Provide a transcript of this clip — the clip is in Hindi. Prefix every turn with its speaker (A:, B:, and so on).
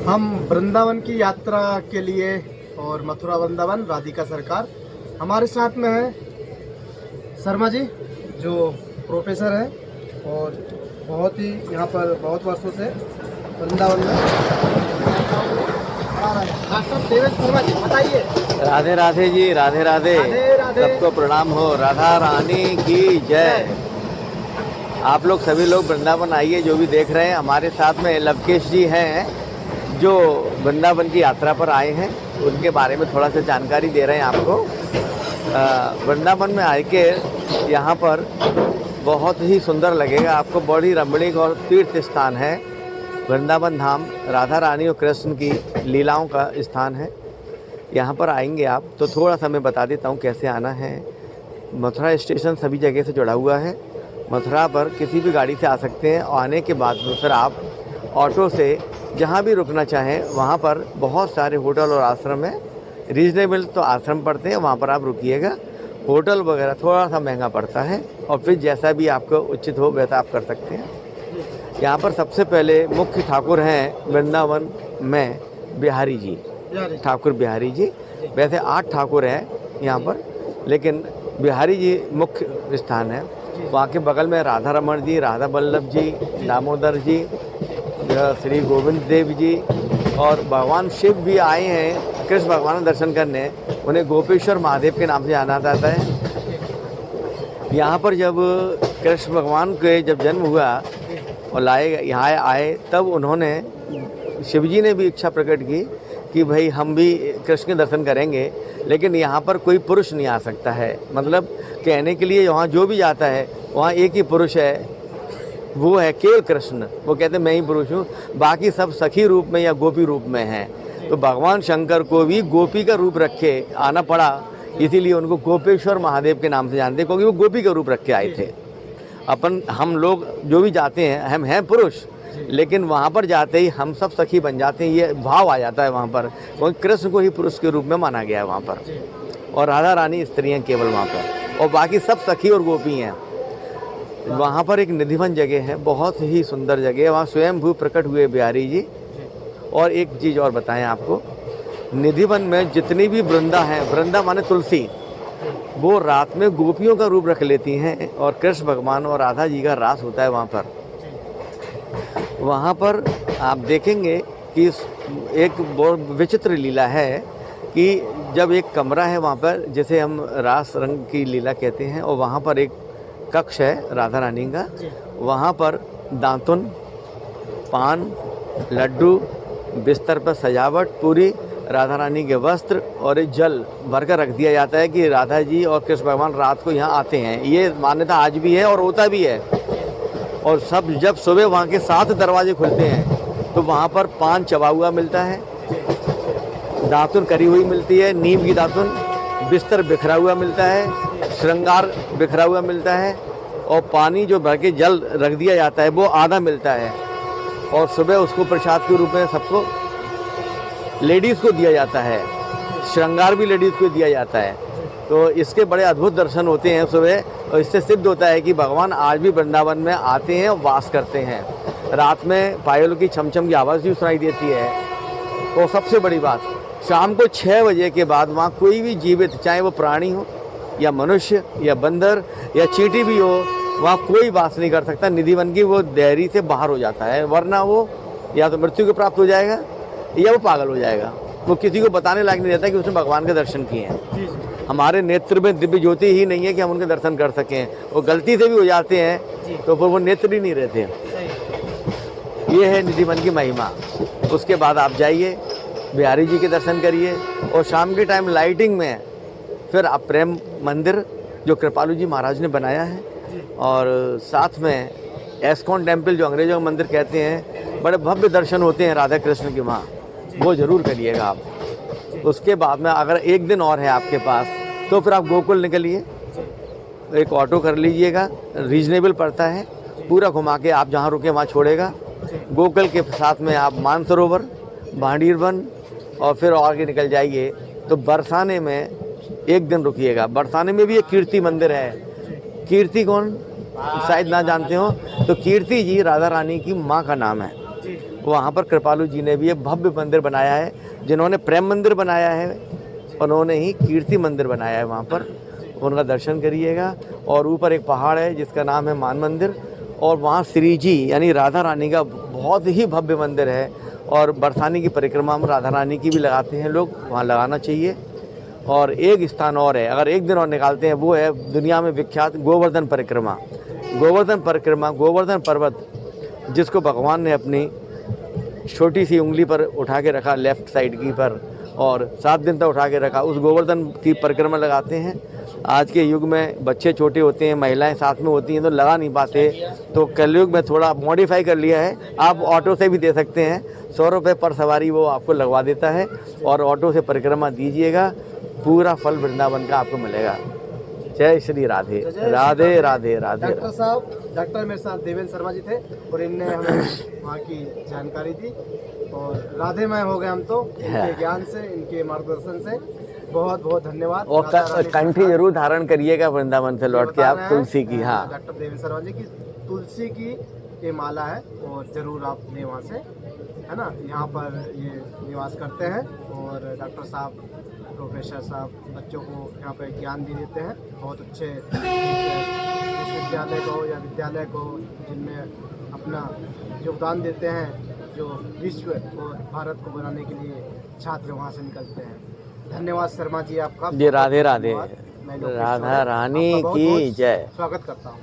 A: हम वृंदावन की यात्रा के लिए और मथुरा वृंदावन राधिका सरकार, हमारे साथ में है शर्मा जी जो प्रोफेसर हैं और बहुत ही यहाँ पर बहुत वर्षों से वृंदावन में। डॉक्टर देवेंद्र शर्मा जी बताइए।
B: राधे राधे जी, राधे राधे,
A: राधे राधे।
B: सबको प्रणाम हो। राधा रानी की जय। आप लोग सभी लोग वृंदावन आइए, जो भी देख रहे हैं। हमारे साथ में लवकेश जी हैं जो वृंदावन की यात्रा पर आए हैं, उनके बारे में थोड़ा सा जानकारी दे रहे हैं आपको। वृंदावन में आके यहाँ पर बहुत ही सुंदर लगेगा आपको, बड़ी रमणीक और तीर्थ स्थान है। वृंदावन धाम राधा रानी और कृष्ण की लीलाओं का स्थान है। यहाँ पर आएंगे आप तो थोड़ा सा मैं बता देता हूँ कैसे आना है। मथुरा स्टेशन सभी जगह से जुड़ा हुआ है। मथुरा पर किसी भी गाड़ी से आ सकते हैं और आने के बाद फिर आप ऑटो से जहाँ भी रुकना चाहें वहाँ पर बहुत सारे होटल और आश्रम हैं। रीजनेबल तो आश्रम पड़ते हैं, वहाँ पर आप रुकिएगा। होटल वगैरह थोड़ा सा महंगा पड़ता है और फिर जैसा भी आपको उचित हो वैसा आप कर सकते हैं। यहाँ पर सबसे पहले मुख्य ठाकुर हैं वृंदावन में बिहारी जी, ठाकुर बिहारी जी। वैसे 8 ठाकुर हैं यहाँ पर, लेकिन बिहारी जी मुख्य स्थान है। वहाँ के बगल में राधा रमण जी, राधा वल्लभ जी, दामोदर जी, श्री गोविंद देव जी और भगवान शिव भी आए हैं कृष्ण भगवान दर्शन करने। उन्हें गोपेश्वर महादेव के नाम से जाना जाता है। यहाँ पर जब कृष्ण भगवान के जब जन्म हुआ और लाए यहाँ आए, तब उन्होंने शिवजी ने भी इच्छा प्रकट की कि भाई हम भी कृष्ण के दर्शन करेंगे, लेकिन यहाँ पर कोई पुरुष नहीं आ सकता है। मतलब कहने के लिए वहाँ जो भी जाता है वहाँ एक ही पुरुष है, वो है केवल कृष्ण। वो कहते हैं मैं ही पुरुष हूँ, बाकी सब सखी रूप में या गोपी रूप में हैं। तो भगवान शंकर को भी गोपी का रूप रखे आना पड़ा, इसीलिए उनको गोपेश्वर महादेव के नाम से जानते हैं, क्योंकि वो गोपी का रूप रख के आए थे। हम लोग जो भी जाते हैं, हम हैं पुरुष, लेकिन वहाँ पर जाते ही हम सब सखी बन जाते हैं। ये भाव आ जाता है वहाँ पर, क्योंकि कृष्ण को ही पुरुष के रूप में माना गया है वहाँ पर, और राधा रानी स्त्रियाँ केवल वहाँ पर, और बाकी सब सखी और गोपी हैं। वहाँ पर एक निधिवन जगह है, बहुत ही सुंदर जगह है। वहाँ स्वयंभू प्रकट हुए बिहारी जी। और एक चीज़ और बताएं आपको, निधिवन में जितनी भी वृंदा हैं, वृंदा माने तुलसी, वो रात में गोपियों का रूप रख लेती हैं और कृष्ण भगवान और राधा जी का रास होता है वहाँ पर। वहाँ पर आप देखेंगे कि एक बहुत विचित्र लीला है कि जब एक कमरा है वहाँ पर, जिसे हम रास रंग की लीला कहते हैं, और वहाँ पर एक कक्ष है राधा रानी का। वहाँ पर दातुन, पान, लड्डू, बिस्तर पर सजावट, पूरी राधा रानी के वस्त्र और एक जल भरकर रख दिया जाता है कि राधा जी और कृष्ण भगवान रात को यहाँ आते हैं। ये मान्यता आज भी है और होता भी है। और सब जब सुबह वहाँ के 7 दरवाजे खुलते हैं तो वहाँ पर पान चबा हुआ मिलता है, दातुन करी हुई मिलती है, नीम की दातुन, बिस्तर बिखरा हुआ मिलता है, श्रृंगार बिखरा हुआ मिलता है, और पानी जो भर के जल रख दिया जाता है वो आधा मिलता है। और सुबह उसको प्रसाद के रूप में सबको लेडीज़ को दिया जाता है, श्रृंगार भी लेडीज़ को दिया जाता है। तो इसके बड़े अद्भुत दर्शन होते हैं सुबह, और इससे सिद्ध होता है कि भगवान आज भी वृंदावन में आते हैं और वास करते हैं। रात में पायलों की छमछम की आवाज़ भी सुनाई देती है। और सबसे बड़ी बात, शाम को 6 बजे के बाद वहाँ कोई भी जीवित, चाहे वो प्राणी हो या मनुष्य या बंदर या चींटी भी हो, वहाँ कोई वास नहीं कर सकता। निधिवन की वो देहरी से बाहर हो जाता है, वरना वो या तो मृत्यु को प्राप्त हो जाएगा या वो पागल हो जाएगा। वो किसी को बताने लायक नहीं रहता कि उसने भगवान के दर्शन किए हैं। हमारे नेत्र में दिव्य ज्योति ही नहीं है कि हम उनके दर्शन कर सकें। वो गलती से भी हो जाते हैं तो फिर वो नेत्र ही नहीं रहते। ये है निधिवन की महिमा। उसके बाद आप जाइए, बिहारी जी के दर्शन करिए, और शाम के टाइम लाइटिंग में फिर आप प्रेम मंदिर जो कृपालु जी महाराज ने बनाया है, और साथ में एस्कॉन टेम्पल जो अंग्रेजों का मंदिर कहते हैं, बड़े भव्य दर्शन होते हैं राधा कृष्ण की वहाँ, वो ज़रूर करिएगा आप। उसके बाद में अगर एक दिन और है आपके पास तो फिर आप गोकुल निकलिए, एक ऑटो कर लीजिएगा, रीजनेबल पड़ता है, पूरा घुमा के आप जहाँ रुके वहाँ छोड़ेगा। गोकुल के साथ में आप मानसरोवर, भांडीरवन और फिर आगे निकल जाइए तो बरसाने में एक दिन रुकिएगा। बरसाने में भी एक कीर्ति मंदिर है। कीर्ति कौन शायद ना जानते हो, तो कीर्ति जी राधा रानी की माँ का नाम है। वहाँ पर कृपालु जी ने भी एक भव्य मंदिर बनाया है। जिन्होंने प्रेम मंदिर बनाया है उन्होंने ही कीर्ति मंदिर बनाया है वहाँ पर, उनका दर्शन करिएगा। और ऊपर एक पहाड़ है जिसका नाम है मान मंदिर, और वहाँ श्री जी यानी राधा रानी का बहुत ही भव्य मंदिर है। और बरसाने की परिक्रमा में राधा रानी की भी लगाते हैं लोग, वहाँ लगाना चाहिए। और एक स्थान और है, अगर एक दिन और निकालते हैं, वो है दुनिया में विख्यात गोवर्धन परिक्रमा। गोवर्धन परिक्रमा, गोवर्धन पर्वत जिसको भगवान ने अपनी छोटी सी उंगली पर उठा के रखा, लेफ्ट साइड की पर, और 7 दिन तक उठा के रखा, उस गोवर्धन की परिक्रमा लगाते हैं। आज के युग में बच्चे छोटे होते हैं, महिलाएं साथ में होती हैं तो लगा नहीं पाते, तो कलयुग में थोड़ा मॉडिफाई कर लिया है। आप ऑटो से भी दे सकते हैं, 100 रुपये पर सवारी वो आपको लगवा देता है, और ऑटो से परिक्रमा दीजिएगा, पूरा फल वृंदावन का आपको मिलेगा। जय श्री राधे राधे राधे राधे।
A: डॉक्टर साहब, डॉक्टर मेरे साथ देवेंद्र शर्मा जी थे और इनने हमें वहाँ की जानकारी दी और राधेमय हो गए हम तो इनके ज्ञान से, इनके मार्गदर्शन से। बहुत बहुत धन्यवाद।
B: और कंठी जरूर धारण करिएगा वृंदावन से लौट के आप, तुलसी की। हाँ,
A: डॉक्टर देवेंद्र शर्मा जी की तुलसी की ये माला है और ज़रूर आप लें वहाँ से, है ना। यहाँ पर ये निवास करते हैं और डॉक्टर साहब, प्रोफेसर साहब बच्चों को यहाँ पर ज्ञान भी देते हैं। बहुत अच्छे विश्वविद्यालय को या विद्यालय को जिनमें अपना योगदान देते हैं, जो विश्व और भारत को बनाने के लिए छात्र वहाँ से निकलते हैं। धन्यवाद शर्मा जी आपका।
B: जी राधे राधे,
A: मैं
B: राधा रानी की जय।
A: स्वागत करता हूँ।